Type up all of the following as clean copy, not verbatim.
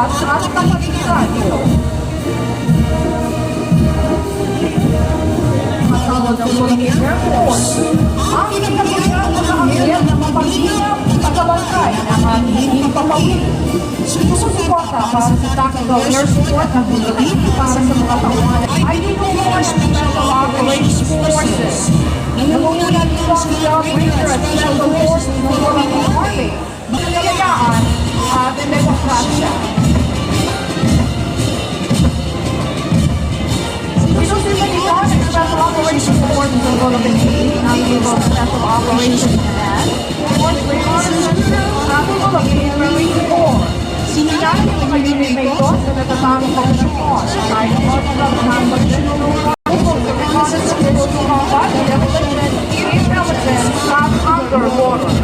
at kapaligiran ito. Matawag ng Philippine Air Force ang pinagkakita ng hangin na mapaghinap pagkabantay ng ating papawin. Sumusuporta para sa tactical air support ng Philippines para sa mga tauhan ay dinungan ng Special Operations Forces. Nangungunan nito ang Operator at Special Forces ng Philippine Army, kalayaan at demokrasya. Sinusunod nito ng Special Operations Forces ng Philippines ang Naval Special Operations Command, Force Reconnaissance at Philippine Marine Corps. Sinilala ng mga unit na ito sa natatamang pagkakon ay Orthodox non-conventional Naval Reconnaissance to combat demolition, intelligence, at underwater.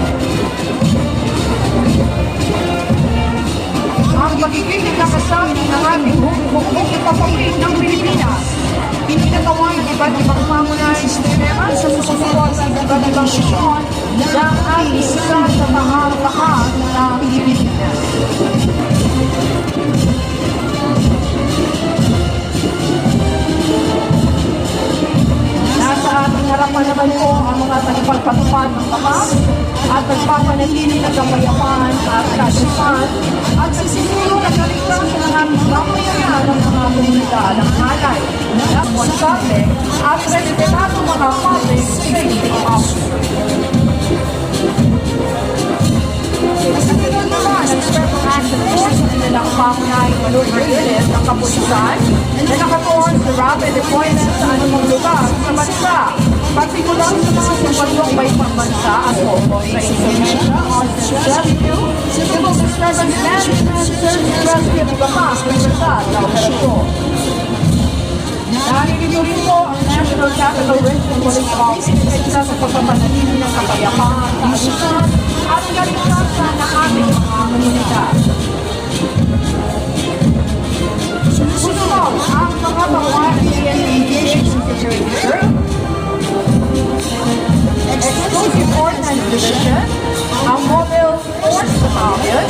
Ang pagiging nakasabi ng ating hukbong ipapawid ng Pilipinas, pinagawa ang iba't ibang pangunahing sistema sa susunod sa iba't ibang misyon ng ating isa sa mga lakas ng Pilipinas. Nasa ating harapan naman po ang mga tagapagpatupad ng bakas at nagpapanatili ng kapayapaan at kasunod at sisiguro na kaligtasan ng aming pamayanan ng mga komunidad ng halay, responsable at respetado mga public safety officers. Kasunod naman ang Special Action Force ng nilang pangunahing maneuver unit ng kapulisan na nakatuon sa rapid deployment sa anumang lugar sa bansa, partikular sa mga sitwasyong may pambansa at tungkol sa Indonesia, Rescue, Civil Disturbance Management, Search and Rescue at iba pa sa libertad na operasyon. Naninito rin po ang National Capital Region Police Office sa isa sa pagpapanatili ng kapayapaan, kaayusan at kaligtasan ng ating mga komunidad. Susunod ang mga bawahan ng Aviation Security Group, Explosive Ordnance Division, ang Mobile Force Battalion,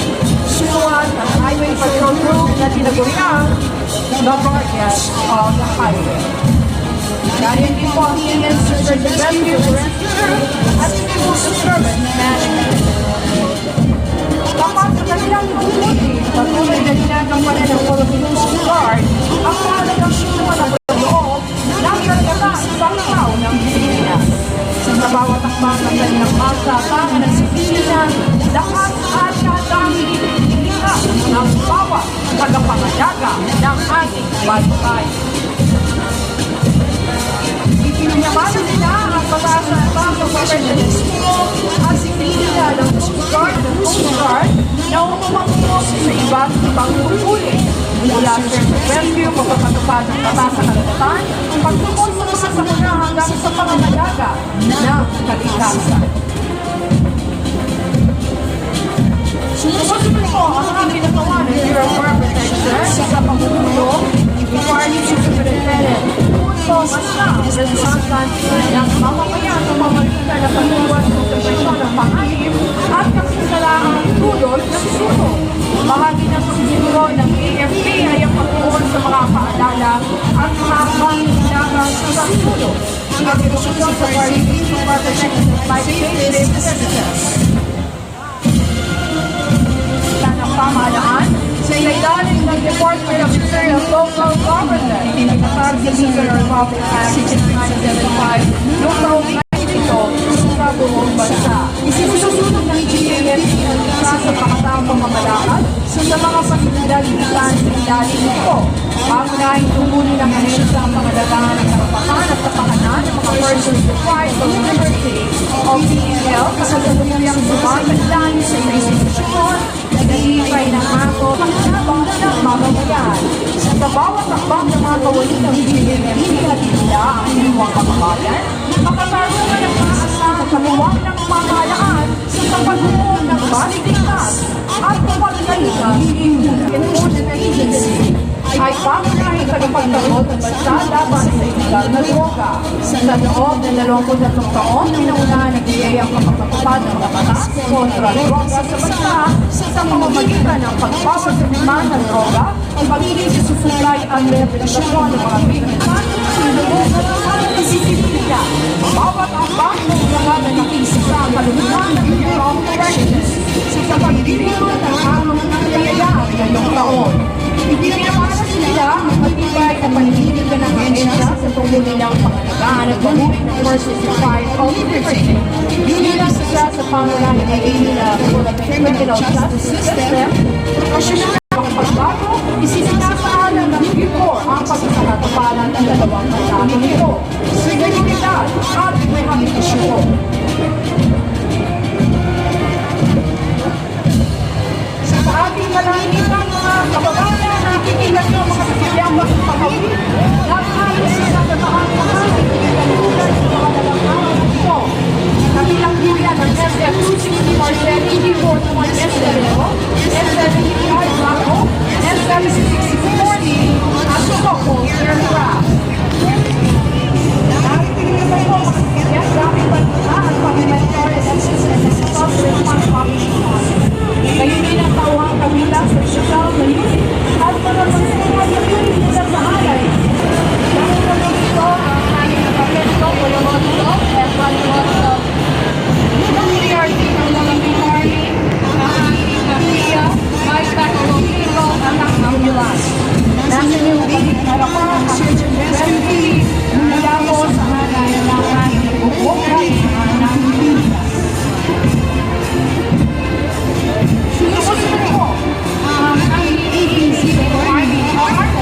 susunod ang Highway Patrol Group na tinaguriang the Guardians of the Highway. Dahil din po ang ENS Search and Rescue at Civil Disturbance Management. Kapag sa kanilang duty, patuloy na ginagampanan ng Philippine Coast Guard ang mahalagang misyon ng loob ng karagatan sa tao ng Pilipinas. Sa bawat akbang ng kanilang pagsatangan ng Pilipinas, lahat at kadami inikas ng bawat tagapangalaga ng ating bayan. Ipinanyamanan nila ang pag-asa ng professionalismo at siklina ng Coast Guard na umamangkos sa iba't ibang uri mula sa rescue, pagpapatupad ng batas sa karagatan, pagtukol sa mga sakuna hanggang sa pangangalaga ng kaligtasan. Susunod po ang mga ginagawa ng Bureau of Fire Protection sa pamumuno ni Guardian Superintendent Responsan ng mamamayan sa pamamagitan ng pagtuwan sa obserbasyon ng panganib at kasinalaang tulot ng susunod. Bahagi ng pagsiguro ng AFP ay ang pagtuwan sa mga paalala at mga pangangailangan sa susunod. Ang pagtuwan sa Guardian Protection by State Citizens. Ng pamahalaan sa ilalim ng Department of Interior Local Government, pinagkatag sa Speaker of Republic Act 1975 noong taong 1992 sa buong bansa. Isinusunod ng GAFP ang isa sa pakataang pamamalakad sa mga pasilidad-litan sa ilalim nito. Pangunahing tungkulin ang kanisa ang pangalagaan ng karapatan at kapahanan ng mga persons deprived of liberty o PEL kasalukuyang sumasalan sa institusyon na nalipay ng ato ng mamamayan. Sa bawat akbang ng mga kawalit ng GAFP at nila ang inyong kapabayan, makatarungan ng mga asa at kaluwag ng pamahalaan sa pagbuo ng baligtas at kapagkalitan ng enforcement agency ay pangunahing tagapagtanggol ng bansa laban sa illegal na droga. Sa loob ng 23 taon, pinaunahan ng DA ang kapagpapatupad ng batas kontra droga sa bansa sa pamamagitan ng pagpapasaliman ng droga supply at rehabilitasyon ng mga biktima, sinubukan at isisipilya. Bawat ambang ng lahat na nakisisa ang kalumunan ng Bureau of Corrections sa pagdiriwang ng amang kayayaan ngayong taon. Pinapasa sila ang matibay na panininig ng ahensya sa tungo nilang pangalagaan at pagbuhay ng First Certified of Liberty. Bilang isa sa pangunahin ay criminal justice system, professional ang pagbago, isinasaalan ng Bureau ang pagkakatapalan ng dalawang mandato nito, seguridad at rehabilitasyon. Sa ating mananitang mga kababayan, nakikinig ng mga kasilyang pagpapawid, nakaalis sa kataan ng ating pinagkalunan sa mga dalawang ito. Kabilang buya ng SF-264 ED-41 S7O, S7EI Bravo, S76040 at Stockholm Aircraft. Nakikinig po mga kasilyang gamit pagkakita at pag-mentor and assistance sa soft-response population. Ngayon din ang tawang kabilang sa social na unit at mga pagsimulan na unit sa bahay. Dahil naman ito ang aming nakapento o yung mga tulog at manuot of PRT ng mga Army, ang aming Pia, Vice Secretary Hero, anak ng ambulance. Nasa niyong pagkakarapan ang rescue mula po sa hanay ng aming bubuhay ng Pilipinas. Sinusunod po ang ABC Army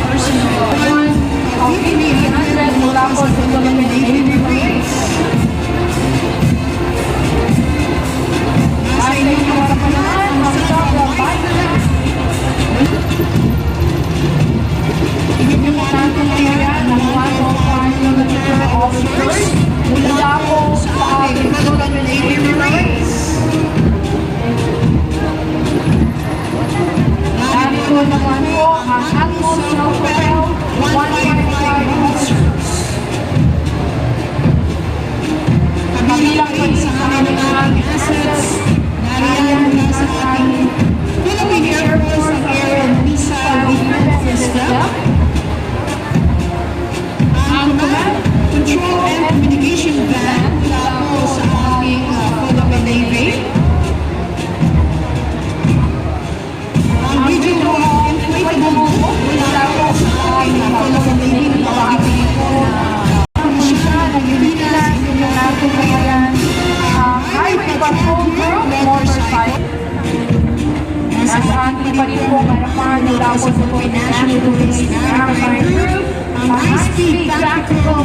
personnel ang PB-100 mula po sa Philippine Navy Marines. Ay nagkakaroon ng sobrang violence. Ibigyan ngayon ng 105 military officers mula po sa ating Philippine Navy Marines. Narito naman po ang Atmos Rafael 155 officers. Kabilang pa sa aming assets, nariyan sa aming Philippine Air Force Air and Missile Defense System, ang Command, Control and Communication Band mula po sa aming Philippine Navy, ang Regional Inflatable Boat mula po sa aming Philippine Navy, nakakipili po ang siya ng Pilipinas, yung natin ngayon, Highway Patrol Group, Motorcycle. Nasa ating pa rin po harapan mula po sa National Police Maritime Group, ang High Speed Tactical